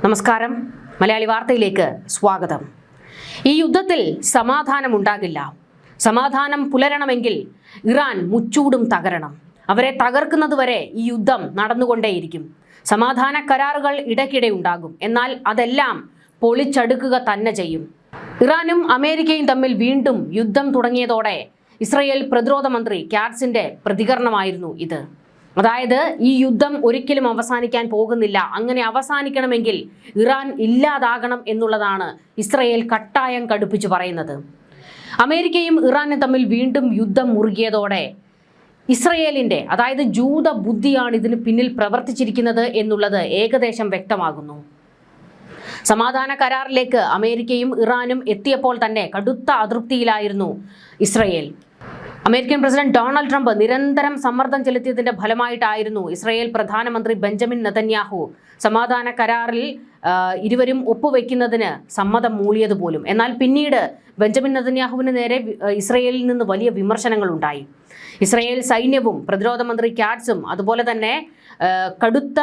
നമസ്കാരം. മലയാളി വാർത്തയിലേക്ക് സ്വാഗതം. ഈ യുദ്ധത്തിൽ സമാധാനമുണ്ടാകില്ല. സമാധാനം പുലരണമെങ്കിൽ ഇറാൻ മുച്ചൂടും തകരണം. അവരെ തകർക്കുന്നതുവരെ ഈ യുദ്ധം നടന്നുകൊണ്ടേയിരിക്കും. സമാധാന കരാറുകൾ ഇടയ്ക്കിടെ ഉണ്ടാകും, എന്നാൽ അതെല്ലാം പൊളിച്ചടുക്കുക തന്നെ ചെയ്യും. ഇറാനും അമേരിക്കയും തമ്മിൽ വീണ്ടും യുദ്ധം തുടങ്ങിയതോടെ ഇസ്രയേൽ പ്രതിരോധ മന്ത്രി കാറ്റ്സിന്റെ പ്രതികരണമായിരുന്നു ഇത്. അതായത് ഈ യുദ്ധം ഒരിക്കലും അവസാനിക്കാൻ പോകുന്നില്ല, അങ്ങനെ അവസാനിക്കണമെങ്കിൽ ഇറാൻ ഇല്ലാതാകണം എന്നുള്ളതാണ് ഇസ്രയേൽ കട്ടായം കടുപ്പിച്ച് പറയുന്നത്. അമേരിക്കയും ഇറാനും തമ്മിൽ വീണ്ടും യുദ്ധം മുറുകിയതോടെ ഇസ്രയേലിന്റെ അതായത് ജൂത ബുദ്ധിയാണ് ഇതിന് പിന്നിൽ പ്രവർത്തിച്ചിരിക്കുന്നത് എന്നുള്ളത് ഏകദേശം വ്യക്തമാകുന്നു. സമാധാന കരാറിലേക്ക് അമേരിക്കയും ഇറാനും എത്തിയപ്പോൾ തന്നെ കടുത്ത അതൃപ്തിയിലായിരുന്നു Israel. American president Donald Trump നിരന്തരം സമ്മർദ്ദം ചെലുത്തിയതിന്റെ ഫലമായിട്ടായിരുന്നു ഇസ്രയേൽ പ്രധാനമന്ത്രി ബെഞ്ചമിൻ നെതന്യാഹു സമാധാന കരാറിൽ ഇരുവരും ഒപ്പുവെക്കുന്നതിന് സമ്മതം മൂളിയതുപോലും. എന്നാൽ പിന്നീട് ബെഞ്ചമിൻ നെതന്യാഹുവിന് നേരെ ഇസ്രയേലിൽ നിന്ന് വലിയ വിമർശനങ്ങൾ ഉണ്ടായി. ഇസ്രയേൽ സൈന്യവും പ്രതിരോധ മന്ത്രി കാറ്റ്സും അതുപോലെ തന്നെ കടുത്ത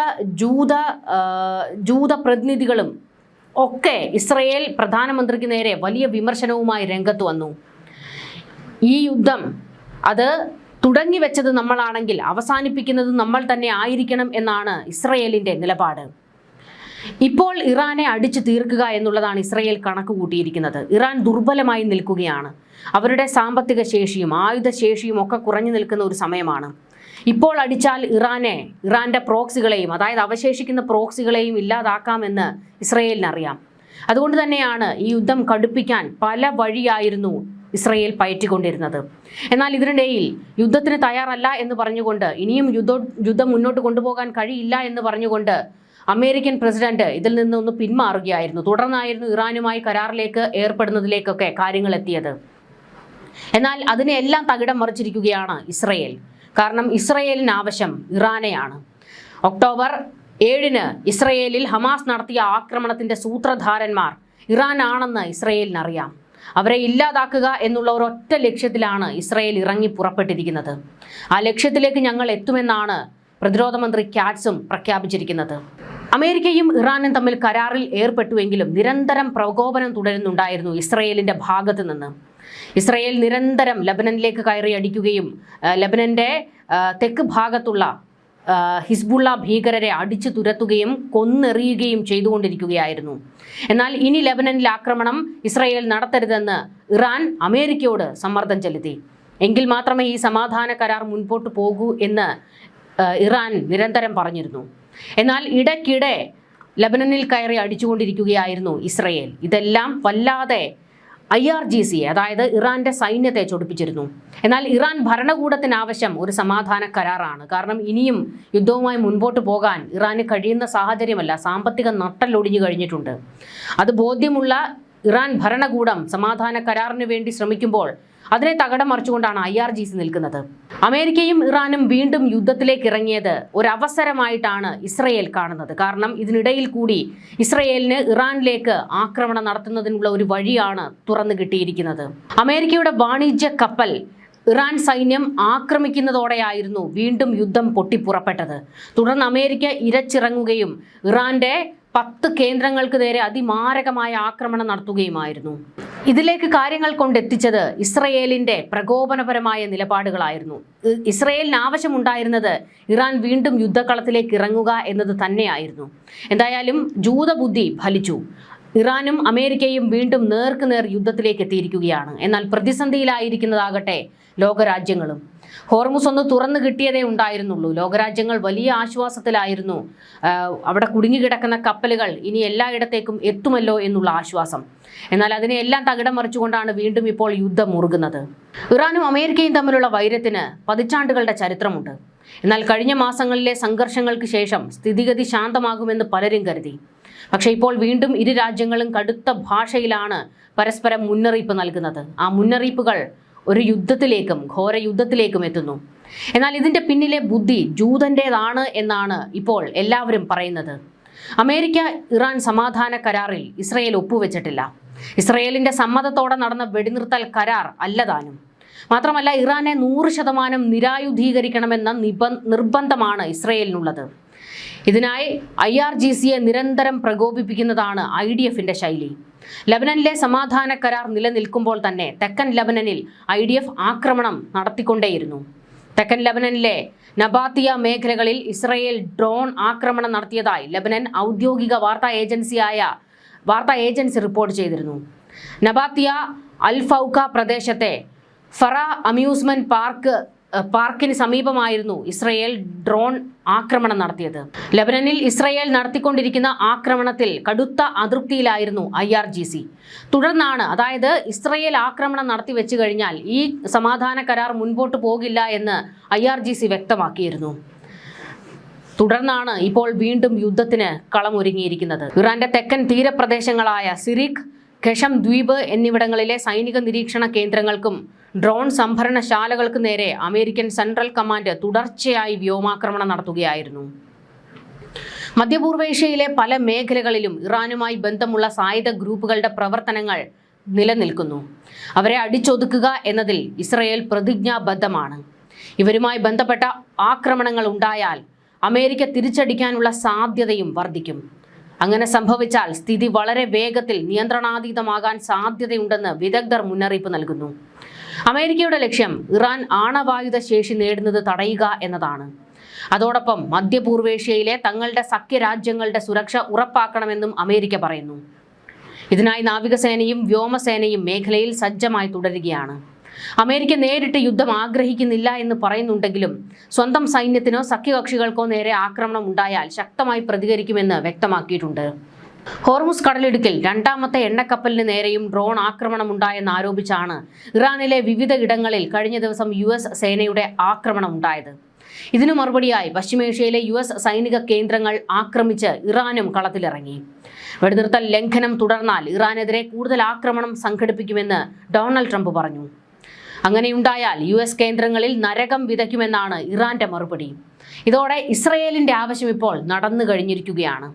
ജൂത പ്രതിനിധികളും ഒക്കെ ഇസ്രയേൽ പ്രധാനമന്ത്രിക്ക് നേരെ വലിയ വിമർശനവുമായി രംഗത്ത് വന്നു. ഈ യുദ്ധം അത് തുടങ്ങി വെച്ചത് നമ്മളാണെങ്കിൽ അവസാനിപ്പിക്കുന്നത് നമ്മൾ തന്നെ ആയിരിക്കണം എന്നാണ് ഇസ്രയേലിന്റെ നിലപാട്. ഇപ്പോൾ ഇറാനെ അടിച്ചു തീർക്കുക എന്നുള്ളതാണ് ഇസ്രയേൽ കണക്ക് കൂട്ടിയിരിക്കുന്നത്. ഇറാൻ ദുർബലമായി നിൽക്കുകയാണ്. അവരുടെ സാമ്പത്തിക ശേഷിയും ആയുധശേഷിയും ഒക്കെ കുറഞ്ഞു നിൽക്കുന്ന ഒരു സമയമാണ്. ഇപ്പോൾ അടിച്ചാൽ ഇറാന്റെ പ്രോക്സികളെയും അതായത് അവശേഷിക്കുന്ന പ്രോക്സികളെയും ഇല്ലാതാക്കാമെന്ന് ഇസ്രയേലിനറിയാം. അതുകൊണ്ട് തന്നെയാണ് ഈ യുദ്ധം കടുപ്പിക്കാൻ പല വഴിയായിരുന്നു ഇസ്രയേൽ പയറ്റിക്കൊണ്ടിരുന്നത്. എന്നാൽ ഇതിനിടയിൽ യുദ്ധത്തിന് തയ്യാറല്ല എന്ന് പറഞ്ഞുകൊണ്ട് ഇനിയും യുദ്ധം മുന്നോട്ട് കൊണ്ടുപോകാൻ കഴിയില്ല എന്ന് പറഞ്ഞുകൊണ്ട് അമേരിക്കൻ പ്രസിഡന്റ് ഇതിൽ നിന്നൊന്ന് പിന്മാറുകയായിരുന്നു. തുടർന്നായിരുന്നു ഇറാനുമായി കരാറിലേക്ക് ഏർപ്പെടുന്നതിലേക്കൊക്കെ കാര്യങ്ങൾ എത്തിയത്. എന്നാൽ അതിനെല്ലാം തകിടം മറിച്ചിരിക്കുകയാണ് ഇസ്രയേൽ. കാരണം ഇസ്രയേലിന് ആവശ്യം ഇറാനെയാണ്. ഒക്ടോബർ 7 ഇസ്രയേലിൽ ഹമാസ് നടത്തിയ ആക്രമണത്തിന്റെ സൂത്രധാരന്മാർ ഇറാൻ ആണെന്ന് ഇസ്രയേലിനറിയാം. അവരെ ഇല്ലാതാക്കുക എന്നുള്ള ഒരൊറ്റ ലക്ഷ്യത്തിലാണ് ഇസ്രയേൽ ഇറങ്ങി പുറപ്പെട്ടിരിക്കുന്നത്. ആ ലക്ഷ്യത്തിലേക്ക് ഞങ്ങൾ എത്തുമെന്നാണ് പ്രതിരോധ മന്ത്രി കാറ്റ്സും പ്രഖ്യാപിച്ചിരിക്കുന്നത്. അമേരിക്കയും ഇറാനും തമ്മിൽ കരാറിൽ ഏർപ്പെട്ടുവെങ്കിലും നിരന്തരം പ്രകോപനം തുടരുന്നുണ്ടായിരുന്നു ഇസ്രയേലിന്റെ ഭാഗത്ത് നിന്ന്. ഇസ്രയേൽ നിരന്തരം ലബനനിലേക്ക് കയറി അടിക്കുകയും ലബനന്റെ തെക്ക് ഭാഗത്തുള്ള ഹിസ്ബുള്ള ഭീകരരെ അടിച്ചു തുരത്തുകയും കൊന്നെറിയുകയും ചെയ്തുകൊണ്ടിരിക്കുകയായിരുന്നു. എന്നാൽ ഇനി ലബനനിൽ ആക്രമണം ഇസ്രയേൽ നടത്തരുതെന്ന് ഇറാൻ അമേരിക്കയോട് സമ്മർദ്ദം ചെലുത്തി. എങ്കിൽ മാത്രമേ ഈ സമാധാന കരാർ മുൻപോട്ട് പോകൂ എന്ന് ഇറാൻ നിരന്തരം പറഞ്ഞിരുന്നു. എന്നാൽ ഇടയ്ക്കിടെ ലബനനിൽ കയറി അടിച്ചുകൊണ്ടിരിക്കുകയായിരുന്നു ഇസ്രയേൽ. ഇതെല്ലാം വല്ലാതെ IRGC അതായത് ഇറാന്റെ സൈന്യത്തെ ചൊടിപ്പിച്ചിരുന്നു. എന്നാൽ ഇറാൻ ഭരണകൂടത്തിന് ആവശ്യം ഒരു സമാധാന കരാറാണ്. കാരണം ഇനിയും യുദ്ധവുമായി മുൻപോട്ട് പോകാൻ ഇറാന് കഴിയുന്ന സാഹചര്യമല്ല. സാമ്പത്തിക നട്ടലൊടിഞ്ഞു കഴിഞ്ഞിട്ടുണ്ട്. അത് ബോധ്യമുള്ള ഇറാൻ ഭരണകൂടം സമാധാന കരാറിന് വേണ്ടി ശ്രമിക്കുമ്പോൾ അതിനെ തകിടം മറിച്ചുകൊണ്ടാണ് IRGC നിൽക്കുന്നത്. അമേരിക്കയും ഇറാനും വീണ്ടും യുദ്ധത്തിലേക്ക് ഇറങ്ങിയത് ഒരവസരമായിട്ടാണ് ഇസ്രയേൽ കാണുന്നത്. കാരണം ഇതിനിടയിൽ കൂടി ഇസ്രയേലിന് ഇറാനിലേക്ക് ആക്രമണം നടത്തുന്നതിനുള്ള ഒരു വഴിയാണ് തുറന്നു കിട്ടിയിരിക്കുന്നത്. അമേരിക്കയുടെ വാണിജ്യ കപ്പൽ ഇറാൻ സൈന്യം ആക്രമിക്കുന്നതോടെയായിരുന്നു വീണ്ടും യുദ്ധം പൊട്ടിപ്പുറപ്പെട്ടത്. തുടർന്ന് അമേരിക്ക ഇരച്ചിറങ്ങുകയും ഇറാന്റെ 10 കേന്ദ്രങ്ങൾക്ക് നേരെ അതിമാരകമായ ആക്രമണം നടത്തുകയുമായിരുന്നു. ഇതിലേക്ക് കാര്യങ്ങൾ കൊണ്ടെത്തിച്ചത് ഇസ്രയേലിന്റെ പ്രകോപനപരമായ നിലപാടുകളായിരുന്നു. ഇസ്രയേലിന് ആവശ്യമുണ്ടായിരുന്നത് ഇറാൻ വീണ്ടും യുദ്ധക്കളത്തിലേക്ക് ഇറങ്ങുക എന്നത് തന്നെയായിരുന്നു. എന്തായാലും ജൂതബുദ്ധി ഫലിച്ചു. ഇറാനും അമേരിക്കയും വീണ്ടും നേർക്കുനേർ യുദ്ധത്തിലേക്ക് എത്തിയിരിക്കുകയാണ്. എന്നാൽ പ്രതിസന്ധിയിലായിരിക്കുന്നതാകട്ടെ ലോകരാജ്യങ്ങളും. ഹോർമുസ് ഒന്ന് തുറന്നു കിട്ടിയതേ ഉണ്ടായിരുന്നുള്ളൂ. ലോകരാജ്യങ്ങൾ വലിയ ആശ്വാസത്തിലായിരുന്നു. അവിടെ കുടുങ്ങിക്കിടക്കുന്ന കപ്പലുകൾ ഇനി എല്ലായിടത്തേക്കും എത്തുമല്ലോ എന്നുള്ള ആശ്വാസം. എന്നാൽ അതിനെല്ലാം തകിടം മറിച്ചുകൊണ്ടാണ് വീണ്ടും ഇപ്പോൾ യുദ്ധം മുറുകുന്നത്. ഇറാനും അമേരിക്കയും തമ്മിലുള്ള വൈരത്തിന് പതിറ്റാണ്ടുകളുടെ ചരിത്രമുണ്ട്. എന്നാൽ കഴിഞ്ഞ മാസങ്ങളിലെ സംഘർഷങ്ങൾക്ക് ശേഷം സ്ഥിതിഗതി ശാന്തമാകുമെന്ന് പലരും കരുതി. പക്ഷേ ഇപ്പോൾ വീണ്ടും ഇരു രാജ്യങ്ങളും കടുത്ത ഭാഷയിലാണ് പരസ്പരം മുന്നറിയിപ്പ് നൽകുന്നത്. ആ മുന്നറിയിപ്പുകൾ ഒരു യുദ്ധത്തിലേക്കും ഘോര യുദ്ധത്തിലേക്കും എത്തുന്നു. എന്നാൽ ഇതിന്റെ പിന്നിലെ ബുദ്ധി ജൂതന്റേതാണ് എന്നാണ് ഇപ്പോൾ എല്ലാവരും പറയുന്നത്. അമേരിക്ക ഇറാൻ സമാധാന കരാറിൽ ഇസ്രയേൽ ഒപ്പുവെച്ചിട്ടില്ല. ഇസ്രയേലിന്റെ സമ്മതത്തോടെ നടന്ന വെടിനിർത്തൽ കരാർ അല്ലതാനും. മാത്രമല്ല ഇറാനെ 100% നിരായുധീകരിക്കണമെന്ന നിർബന്ധമാണ് ഇസ്രയേലിനുള്ളത്. ഇതിനായി IRGCയെ നിരന്തരം പ്രകോപിപ്പിക്കുന്നതാണ് IDFന്റെ ശൈലി. ലബനനിലെ സമാധാന കരാർ നിലനിൽക്കുമ്പോൾ തന്നെ തെക്കൻ ലബനനിൽ IDF ആക്രമണം നടത്തിക്കൊണ്ടേയിരുന്നു. തെക്കൻ ലബനനിലെ നബാത്തിയ മേഖലകളിൽ ഇസ്രയേൽ ഡ്രോൺ ആക്രമണം നടത്തിയതായി ലബനൻ ഔദ്യോഗിക വാർത്താ ഏജൻസി റിപ്പോർട്ട് ചെയ്തിരുന്നു. നബാത്തിയ അൽ-ഫൗക പ്രദേശത്തെ ഫറ അമ്യൂസ്മെന്റ് പാർക്കിന് സമീപമായിരുന്നു ഇസ്രയേൽ ഡ്രോൺ ആക്രമണം നടത്തിയത്. ലബനനിൽ ഇസ്രയേൽ നടത്തിക്കൊണ്ടിരിക്കുന്ന ആക്രമണത്തിൽ കടുത്ത അതൃപ്തിയിലായിരുന്നു IRGC. തുടർന്നാണ്, അതായത് ഇസ്രയേൽ ആക്രമണം നടത്തി വെച്ചു കഴിഞ്ഞാൽ ഈ സമാധാന കരാർ മുൻപോട്ട് പോകില്ല എന്ന് IRGC വ്യക്തമാക്കിയിരുന്നു. തുടർന്നാണ് ഇപ്പോൾ വീണ്ടും യുദ്ധത്തിന് കളമൊരുങ്ങിയിരിക്കുന്നത്. ഇറാന്റെ തെക്കൻ തീരപ്രദേശങ്ങളായ സിറിക്, ഖെഷം ദ്വീപ് എന്നിവിടങ്ങളിലെ സൈനിക നിരീക്ഷണ കേന്ദ്രങ്ങൾക്കും ഡ്രോൺ സംഭരണശാലകൾക്ക് നേരെ അമേരിക്കൻ സെൻട്രൽ കമാൻഡ് തുടർച്ചയായി വ്യോമാക്രമണം നടത്തുകയായിരുന്നു. മധ്യപൂർവേഷ്യയിലെ പല മേഖലകളിലും ഇറാനുമായി ബന്ധമുള്ള സായുധ ഗ്രൂപ്പുകളുടെ പ്രവർത്തനങ്ങൾ നിലനിൽക്കുന്നു. അവരെ അടിച്ചൊതുക്കുക എന്നതിൽ ഇസ്രയേൽ പ്രതിജ്ഞാബദ്ധമാണ്. ഇവരുമായി ബന്ധപ്പെട്ട ആക്രമണങ്ങൾ ഉണ്ടായാൽ അമേരിക്ക തിരിച്ചടിക്കാനുള്ള സാധ്യതയും വർദ്ധിക്കും. അങ്ങനെ സംഭവിച്ചാൽ സ്ഥിതി വളരെ വേഗത്തിൽ നിയന്ത്രണാതീതമാകാൻ സാധ്യതയുണ്ടെന്ന് വിദഗ്ധർ മുന്നറിയിപ്പ് നൽകുന്നു. അമേരിക്കയുടെ ലക്ഷ്യം ഇറാൻ ആണവായുധ ശേഷി നേടുന്നത് തടയുക എന്നതാണ്. അതോടൊപ്പം മധ്യപൂർവേഷ്യയിലെ തങ്ങളുടെ സഖ്യരാജ്യങ്ങളുടെ സുരക്ഷ ഉറപ്പാക്കണമെന്നും അമേരിക്ക പറയുന്നു. ഇതിനായി നാവികസേനയും വ്യോമസേനയും മേഖലയിൽ സജ്ജമായി തുടരുകയാണ്. അമേരിക്ക നേരിട്ട് യുദ്ധം ആഗ്രഹിക്കുന്നില്ല എന്ന് പറയുന്നുണ്ടെങ്കിലും സ്വന്തം സൈന്യത്തിനോ സഖ്യകക്ഷികൾക്കോ നേരെ ആക്രമണം ഉണ്ടായാൽ ശക്തമായി പ്രതികരിക്കുമെന്ന് വ്യക്തമാക്കിയിട്ടുണ്ട്. ഹോർമുസ് കടലിടുക്കിൽ രണ്ടാമത്തെ എണ്ണക്കപ്പലിന് നേരെയും ഡ്രോൺ ആക്രമണം ഉണ്ടായെന്ന് ആരോപിച്ചാണ് ഇറാനിലെ വിവിധ ഇടങ്ങളിൽ കഴിഞ്ഞ ദിവസം US സേനയുടെ ആക്രമണം ഉണ്ടായത്. ഇതിനു മറുപടിയായി പശ്ചിമേഷ്യയിലെ US സൈനിക കേന്ദ്രങ്ങൾ ആക്രമിച്ച് ഇറാനും കളത്തിലിറങ്ങി. വെടിനിർത്തൽ ലംഘനം തുടർന്നാൽ ഇറാനെതിരെ കൂടുതൽ ആക്രമണം സംഘടിപ്പിക്കുമെന്ന് ഡൊണാൾഡ് ട്രംപ് പറഞ്ഞു. അങ്ങനെയുണ്ടായാൽ US കേന്ദ്രങ്ങളിൽ നരകം വിതയ്ക്കുമെന്നാണ് ഇറാന്റെ മറുപടി. ഇതോടെ ഇസ്രയേലിന്റെ ആവശ്യം ഇപ്പോൾ നടന്നു കഴിഞ്ഞിരിക്കുകയാണ്.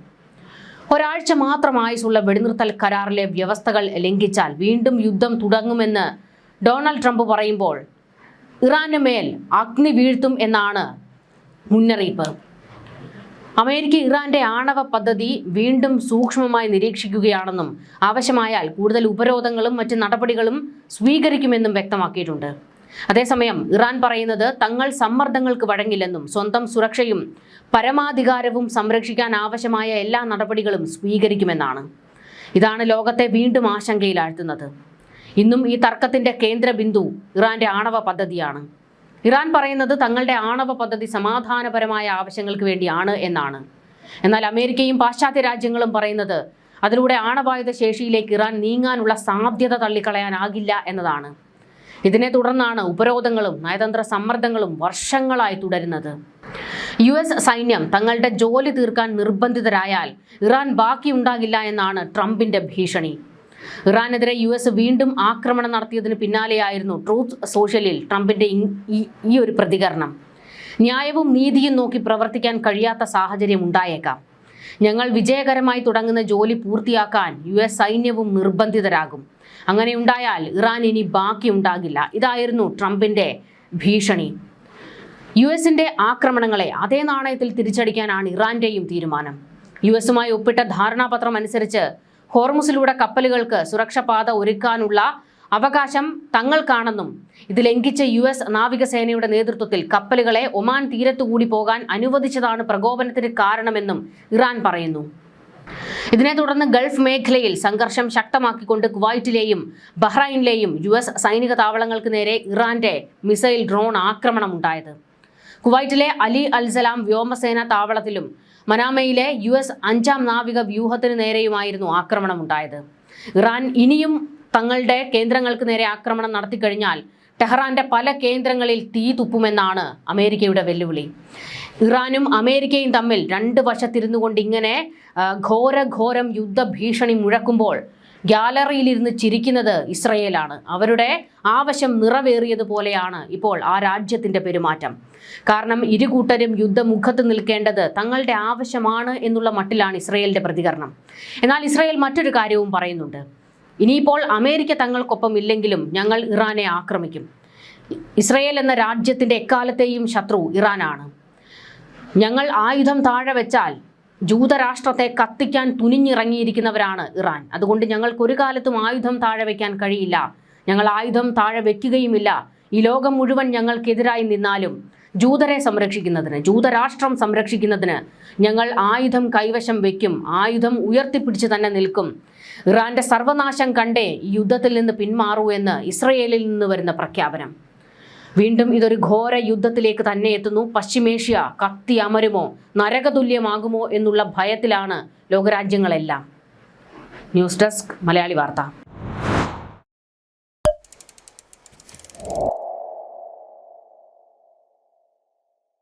ഒരാഴ്ച മാത്രം ആയുസുള്ള വെടിനിർത്തൽ കരാറിലെ വ്യവസ്ഥകൾ ലംഘിച്ചാൽ വീണ്ടും യുദ്ധം തുടങ്ങുമെന്ന് ഡൊണാൾഡ് ട്രംപ് പറയുമ്പോൾ ഇറാന് മേൽ അഗ്നി വീഴ്ത്തും എന്നാണ് മുന്നറിയിപ്പ്. അമേരിക്ക ഇറാന്റെ ആണവ പദ്ധതി വീണ്ടും സൂക്ഷ്മമായി നിരീക്ഷിക്കുകയാണെന്നും ആവശ്യമായാൽ കൂടുതൽ ഉപരോധങ്ങളും മറ്റ് നടപടികളും സ്വീകരിക്കുമെന്നും വ്യക്തമാക്കിയിട്ടുണ്ട്. അതേസമയം ഇറാൻ പറയുന്നത് തങ്ങൾ സമ്മർദ്ദങ്ങൾക്ക് വഴങ്ങില്ലെന്നും സ്വന്തം സുരക്ഷയും പരമാധികാരവും സംരക്ഷിക്കാൻ ആവശ്യമായ എല്ലാ നടപടികളും സ്വീകരിക്കുമെന്നാണ്. ഇതാണ് ലോകത്തെ വീണ്ടും ആശങ്കയിലാഴ്ത്തുന്നത്. ഇന്നും ഈ തർക്കത്തിന്റെ കേന്ദ്ര ബിന്ദു ഇറാന്റെ ആണവ പദ്ധതിയാണ്. ഇറാൻ പറയുന്നത് തങ്ങളുടെ ആണവ പദ്ധതി സമാധാനപരമായ ആവശ്യങ്ങൾക്ക് വേണ്ടിയാണ് എന്നാണ്. എന്നാൽ അമേരിക്കയും പാശ്ചാത്യ രാജ്യങ്ങളും പറയുന്നത് അതിലൂടെ ആണവായുധ ശേഷിയിലേക്ക് ഇറാൻ നീങ്ങാനുള്ള സാധ്യത തള്ളിക്കളയാനാകില്ല എന്നതാണ്. ഇതിനെ തുടർന്നാണ് ഉപരോധങ്ങളും നയതന്ത്ര സമ്മർദ്ദങ്ങളും വർഷങ്ങളായി തുടരുന്നത്. US സൈന്യം തങ്ങളുടെ ജോലി തീർക്കാൻ നിർബന്ധിതരായാൽ ഇറാൻ ബാക്കിയുണ്ടാകില്ല എന്നാണ് ട്രംപിന്റെ ഭീഷണി. ഇറാനെതിരെ US വീണ്ടും ആക്രമണം നടത്തിയതിന് പിന്നാലെയായിരുന്നു ട്രൂത്ത് സോഷ്യലിൽ ട്രംപിന്റെ ഈ ഒരു പ്രതികരണം. ന്യായവും നീതിയും നോക്കി പ്രവർത്തിക്കാൻ കഴിയാത്ത സാഹചര്യം ഉണ്ടായേക്കാം. ഞങ്ങൾ വിജയകരമായി തുടങ്ങുന്ന ജോലി പൂർത്തിയാക്കാൻ US സൈന്യവും നിർബന്ധിതരാകും. അങ്ങനെയുണ്ടായാൽ ഇറാൻ ഇനി ബാക്കിയുണ്ടാകില്ല. ഇതായിരുന്നു ട്രംപിന്റെ ഭീഷണി. US-ന്റെ ആക്രമണങ്ങളെ അതേ നാണയത്തിൽ തിരിച്ചടിക്കാനാണ് ഇറാന്റെയും തീരുമാനം. US-മായി ഒപ്പിട്ട ധാരണാപത്രം അനുസരിച്ച് ഹോർമുസിലൂടെ കപ്പലുകൾക്ക് സുരക്ഷാപാത ഒരുക്കാനുള്ള അവകാശം തങ്ങൾക്കാണെന്നും ഇത് ലംഘിച്ച് US നാവികസേനയുടെ നേതൃത്വത്തിൽ കപ്പലുകളെ ഒമാൻ തീരത്തുകൂടി പോകാൻ അനുവദിച്ചതാണ് പ്രകോപനത്തിന് കാരണമെന്നും ഇറാൻ പറയുന്നു. ഇതിനെ തുടർന്ന് ഗൾഫ് മേഖലയിൽ സംഘർഷം ശക്തമാക്കിക്കൊണ്ട് കുവൈറ്റിലെയും ബഹ്റൈനിലെയും US സൈനിക താവളങ്ങൾക്ക് നേരെ ഇറാന്റെ മിസൈൽ ഡ്രോൺ ആക്രമണം ഉണ്ടായത്. കുവൈറ്റിലെ അലി അൽസലാം വ്യോമസേന താവളത്തിലും മനാമയിലെ US 5ാം നാവിക വ്യൂഹത്തിന് നേരെയുമായിരുന്നു ആക്രമണം ഉണ്ടായത്. ഇറാൻ ഇനിയും തങ്ങളുടെ കേന്ദ്രങ്ങൾക്ക് നേരെ ആക്രമണം നടത്തിക്കഴിഞ്ഞാൽ ടെഹ്റാന്റെ പല കേന്ദ്രങ്ങളിൽ തീ തുപ്പുമെന്നാണ് അമേരിക്കയുടെ വെല്ലുവിളി. ഇറാനും അമേരിക്കയും തമ്മിൽ രണ്ട് വശത്തിരുന്നു കൊണ്ട് ഇങ്ങനെ ഘോരം യുദ്ധഭീഷണി മുഴക്കുമ്പോൾ ഗ്യാലറിയിലിരുന്ന് ചിരിക്കുന്നത് ഇസ്രയേലാണ്. അവരുടെ ആവശ്യം നിറവേറിയതുപോലെയാണ് ഇപ്പോൾ ആ രാജ്യത്തിന്റെ പെരുമാറ്റം. കാരണം ഇരുകൂട്ടരും യുദ്ധമുഖത്ത് നിൽക്കേണ്ടത് തങ്ങളുടെ ആവശ്യമാണ് എന്നുള്ള മട്ടിലാണ് ഇസ്രയേലിന്റെ പ്രതികരണം. എന്നാൽ ഇസ്രയേൽ മറ്റൊരു കാര്യവും പറയുന്നുണ്ട്. ഇനിയിപ്പോൾ അമേരിക്ക തങ്ങൾക്കൊപ്പം ഇല്ലെങ്കിലും ഞങ്ങൾ ഇറാനെ ആക്രമിക്കും. ഇസ്രയേൽ എന്ന രാജ്യത്തിന്റെ എക്കാലത്തെയും ശത്രു ഇറാനാണ്. ഞങ്ങൾ ആയുധം താഴെ വെച്ചാൽ ജൂതരാഷ്ട്രത്തെ കത്തിക്കാൻ തുനിഞ്ഞിറങ്ങിയിരിക്കുന്നവരാണ് ഇറാൻ. അതുകൊണ്ട് ഞങ്ങൾക്ക് ഒരു കാലത്തും ആയുധം താഴെ വയ്ക്കാൻ കഴിയില്ല. ഞങ്ങൾ ആയുധം താഴെ വെക്കുകയുമില്ല. ഈ ലോകം മുഴുവൻ ഞങ്ങൾക്കെതിരായി നിന്നാലും ജൂതരെ സംരക്ഷിക്കുന്നതിന്, ജൂതരാഷ്ട്രം സംരക്ഷിക്കുന്നതിന് ഞങ്ങൾ ആയുധം കൈവശം വയ്ക്കും. ആയുധം ഉയർത്തിപ്പിടിച്ച് തന്നെ നിൽക്കും. ഇറാന്റെ സർവനാശം കണ്ടേ ഈ യുദ്ധത്തിൽ നിന്ന് പിന്മാറൂ എന്ന് ഇസ്രയേലിൽ നിന്ന് വരുന്ന പ്രഖ്യാപനം. വീണ്ടും ഇതൊരു ഘോര യുദ്ധത്തിലേക്ക് തന്നെ എത്തുന്നു. പശ്ചിമേഷ്യ കത്തി അമരുമോ, നരകതുല്യമാകുമോ എന്നുള്ള ഭയത്തിലാണ് ലോകരാജ്യങ്ങളെല്ലാം. ന്യൂസ് ഡെസ്ക് മലയാളി വാർത്ത.